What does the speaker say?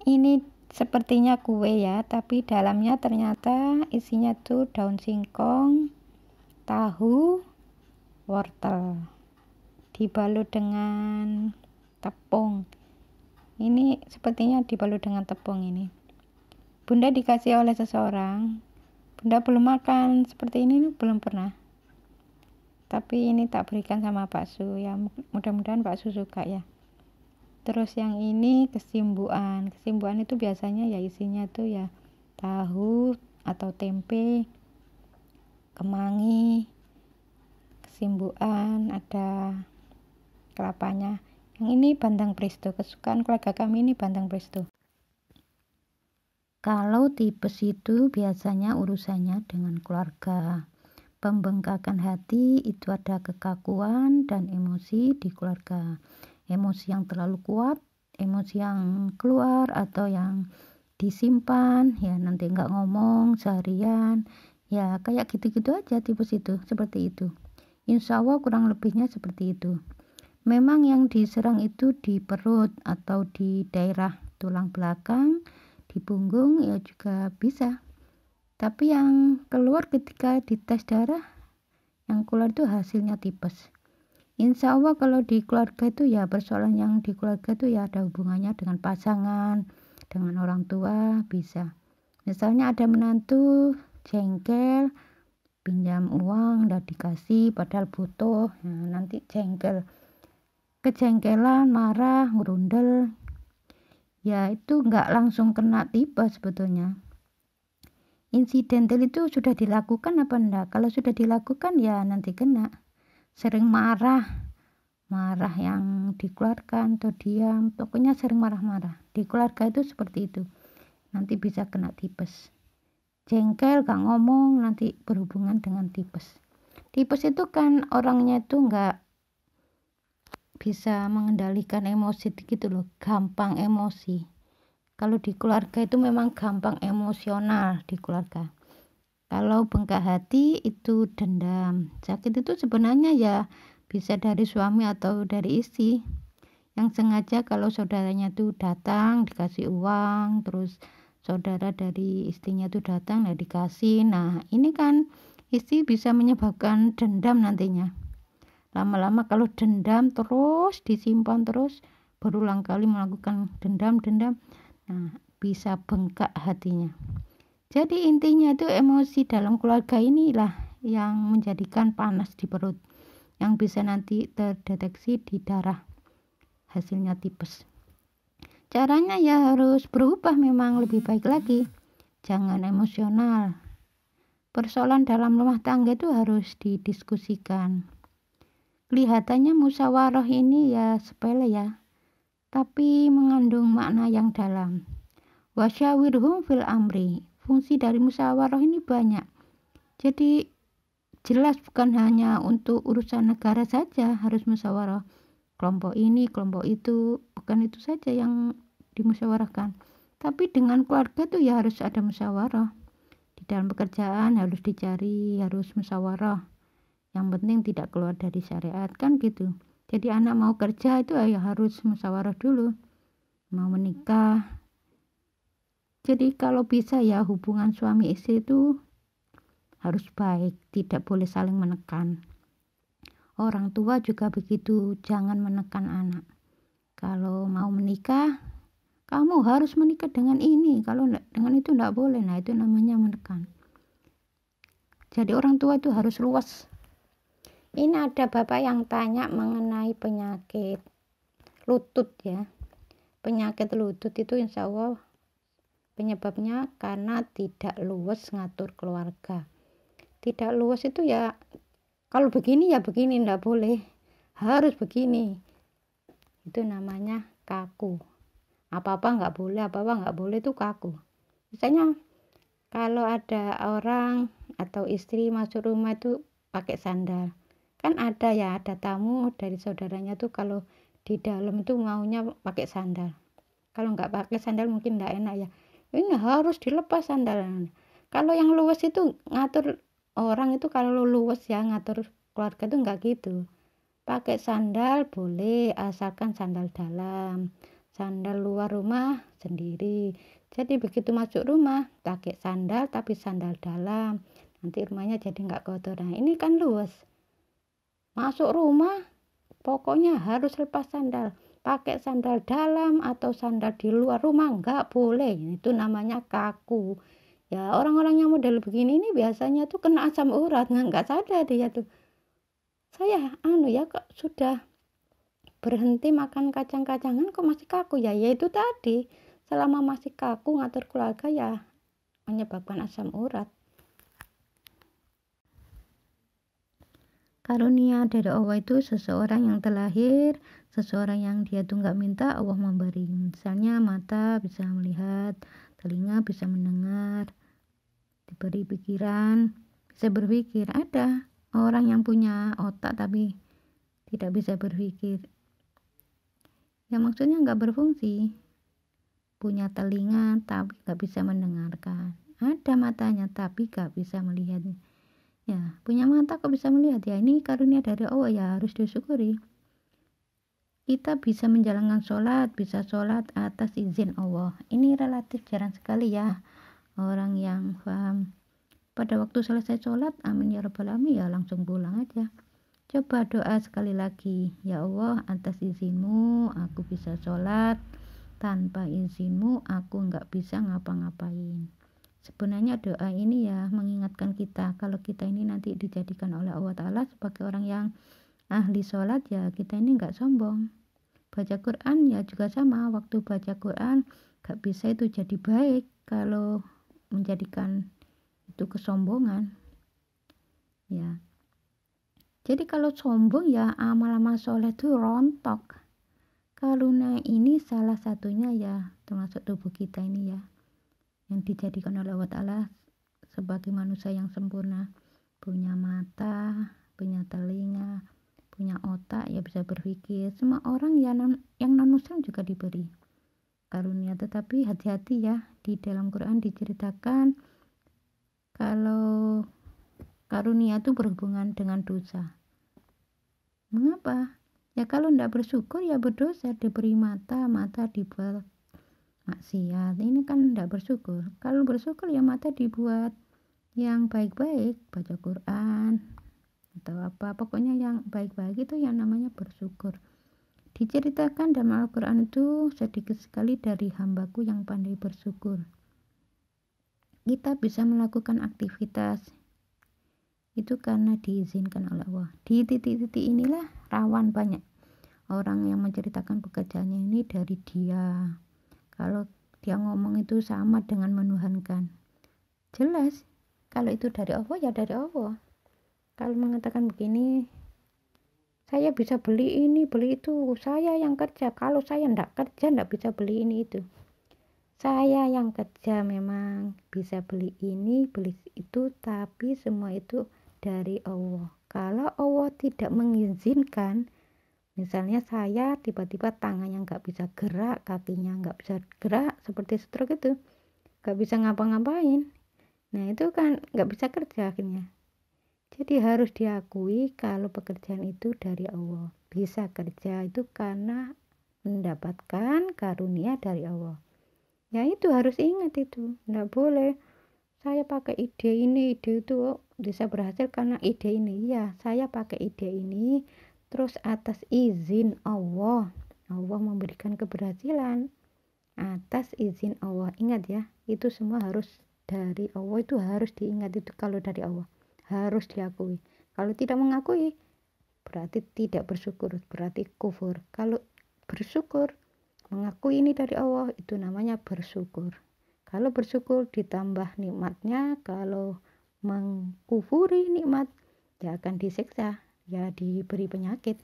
Ini sepertinya kue ya, tapi dalamnya ternyata isinya tuh daun singkong, tahu, wortel, dibalut dengan tepung. Ini sepertinya dibalut dengan tepung ini. Bunda dikasih oleh seseorang. Bunda belum makan seperti ini, belum pernah. Tapi ini tak berikan sama Pak Su ya, mudah-mudahan Pak Su suka ya. Terus yang ini kesimbuan itu biasanya ya isinya tuh ya tahu atau tempe, kemangi, kesimbuan, ada kelapanya. Yang ini bandeng presto, kesukaan keluarga kami ini bandeng presto. Kalau tipes itu biasanya urusannya dengan keluarga. Pembengkakan hati itu ada kekakuan dan emosi di keluarga. Emosi yang terlalu kuat, emosi yang keluar atau yang disimpan, ya nanti nggak ngomong seharian, ya kayak gitu-gitu aja tipes itu, seperti itu. Insya Allah kurang lebihnya seperti itu. Memang yang diserang itu di perut atau di daerah tulang belakang, di punggung ya juga bisa. Tapi yang keluar ketika dites darah, yang keluar itu hasilnya tipes. Insya Allah kalau di keluarga itu ya persoalan yang di keluarga itu ya ada hubungannya dengan pasangan, dengan orang tua bisa. Misalnya ada menantu jengkel, pinjam uang udah dikasih padahal butuh, nah nanti jengkel, kejengkelan, marah, ngerundel, ya itu nggak langsung kena tipes sebetulnya. Insidental itu sudah dilakukan apa enggak? Kalau sudah dilakukan ya nanti kena. Sering marah yang dikeluarkan atau diam, pokoknya sering marah-marah. Di keluarga itu seperti itu. Nanti bisa kena tipes. Jengkel, gak ngomong, nanti berhubungan dengan tipes. Tipes itu kan orangnya itu nggak bisa mengendalikan emosi gitu loh, gampang emosi. Kalau di keluarga itu memang gampang emosional di keluarga. Kalau bengkak hati itu dendam. Sakit itu sebenarnya ya bisa dari suami atau dari istri. Yang sengaja kalau saudaranya itu datang dikasih uang, terus saudara dari istrinya itu datang nah dikasih. Nah ini kan istri bisa menyebabkan dendam nantinya. Lama-lama kalau dendam terus disimpan terus berulang kali melakukan dendam, nah bisa bengkak hatinya. Jadi intinya itu emosi dalam keluarga inilah yang menjadikan panas di perut, yang bisa nanti terdeteksi di darah, hasilnya tipes. Caranya ya harus berubah, memang lebih baik lagi, jangan emosional. Persoalan dalam rumah tangga itu harus didiskusikan. Kelihatannya musyawarah ini ya sepele ya, tapi mengandung makna yang dalam. Wasyawirhum fil amri. Fungsi dari musyawarah ini banyak. Jadi jelas bukan hanya untuk urusan negara saja harus musyawarah. Kelompok ini, kelompok itu, bukan itu saja yang dimusyawarahkan. Tapi dengan keluarga tuh ya harus ada musyawarah. Di dalam pekerjaan harus dicari, harus musyawarah. Yang penting tidak keluar dari syariat kan gitu. Jadi anak mau kerja itu ya harus musyawarah dulu. Mau menikah. Jadi kalau bisa ya hubungan suami istri itu harus baik, tidak boleh saling menekan. Orang tua juga begitu, jangan menekan anak. Kalau mau menikah, kamu harus menikah dengan ini, kalau dengan itu enggak boleh. Nah itu namanya menekan. Jadi orang tua itu harus luas. Ini ada bapak yang tanya mengenai penyakit lutut ya. Penyakit lutut itu insya Allah penyebabnya karena tidak luwes ngatur keluarga. Tidak luwes itu ya kalau begini ya begini, enggak boleh, harus begini. Itu namanya kaku. Apa-apa enggak boleh itu kaku. Misalnya kalau ada orang atau istri masuk rumah itu pakai sandal. Kan ada tamu dari saudaranya tuh kalau di dalam itu maunya pakai sandal. Kalau enggak pakai sandal mungkin enggak enak ya. Ini harus dilepas sandalnya. Kalau yang luwes itu ngatur orang itu, kalau luwes ya ngatur keluarga itu enggak gitu. Pakai sandal boleh asalkan sandal dalam. sandal luar rumah sendiri. Jadi begitu masuk rumah pakai sandal tapi sandal dalam, nanti rumahnya jadi nggak kotor. Nah ini kan luas. Masuk rumah pokoknya harus lepas sandal, pakai sandal dalam atau sandal di luar rumah nggak boleh, itu namanya kaku. Ya orang-orang yang model begini ini biasanya tuh kena asam urat, nggak sadar dia tuh. Saya ya kok sudah berhenti makan kacang-kacangan kok masih kaku ya itu tadi, selama masih kaku ngatur keluarga ya menyebabkan asam urat. Karunia dari Allah itu seseorang yang terlahir, seseorang yang dia tuh nggak minta Allah memberi. Misalnya mata bisa melihat, telinga bisa mendengar, diberi pikiran, bisa berpikir. Ada orang yang punya otak tapi tidak bisa berpikir. Ya maksudnya nggak berfungsi. Punya telinga tapi nggak bisa mendengarkan. Ada matanya tapi nggak bisa melihat. Ya, punya mata kok bisa melihat, ya ini karunia dari Allah, ya harus disyukuri. Kita bisa menjalankan sholat, bisa sholat atas izin Allah. Ini relatif jarang sekali ya orang yang paham. Pada waktu selesai sholat, amin ya rabbal alamin, ya langsung pulang aja. Coba doa sekali lagi, ya Allah atas izinmu aku bisa sholat, tanpa izinmu aku nggak bisa ngapa-ngapain. Sebenarnya doa ini ya mengingatkan kita kalau kita ini nanti dijadikan oleh Allah Ta'ala sebagai orang yang ahli sholat, ya kita ini nggak sombong. Baca Quran ya juga sama, waktu baca Quran nggak bisa itu jadi baik kalau menjadikan itu kesombongan. Ya, jadi kalau sombong ya amal-amal sholat itu rontok. Karunia ini salah satunya ya termasuk tubuh kita ini ya, yang dijadikan oleh Allah Ta'ala sebagai manusia yang sempurna, punya mata, punya telinga, punya otak, ya bisa berpikir. Semua orang yang non muslim juga diberi karunia, tetapi hati-hati ya, di dalam Quran diceritakan kalau karunia itu berhubungan dengan dosa. Mengapa? Ya kalau tidak bersyukur ya berdosa, diberi mata dibuat maksiat, ini kan tidak bersyukur. Kalau bersyukur ya mata dibuat yang baik-baik, baca Quran atau apa, pokoknya yang baik-baik itu yang namanya bersyukur. Diceritakan dalam Al-Quran itu sedikit sekali dari hambaku yang pandai bersyukur. Kita bisa melakukan aktivitas itu karena diizinkan oleh Allah. Di titik-titik inilah rawan banyak orang yang menceritakan pekerjaannya ini dari dia. Kalau dia ngomong itu sama dengan menuhankan, jelas kalau itu dari Allah ya dari Allah. Kalau mengatakan begini, saya bisa beli ini beli itu, saya yang kerja, kalau saya ndak kerja ndak bisa beli ini itu. Saya yang kerja memang bisa beli ini beli itu, tapi semua itu dari Allah. Kalau Allah tidak mengizinkan, misalnya saya tiba-tiba tangannya nggak bisa gerak, kakinya nggak bisa gerak seperti stroke itu, nggak bisa ngapa-ngapain, nah itu kan nggak bisa kerja akhirnya. Jadi harus diakui kalau pekerjaan itu dari Allah. Bisa kerja itu karena mendapatkan karunia dari Allah. Ya itu harus ingat itu, nggak boleh saya pakai ide ini ide itu bisa berhasil karena ide ini. Ya saya pakai ide ini terus atas izin Allah, Allah memberikan keberhasilan atas izin Allah. Ingat ya, itu semua harus dari Allah, itu harus diingat itu. Kalau dari Allah harus diakui, kalau tidak mengakui berarti tidak bersyukur, berarti kufur. Kalau bersyukur mengakui ini dari Allah itu namanya bersyukur. Kalau bersyukur ditambah nikmatnya, kalau mengkufuri nikmat ya akan disiksa, ya diberi penyakit.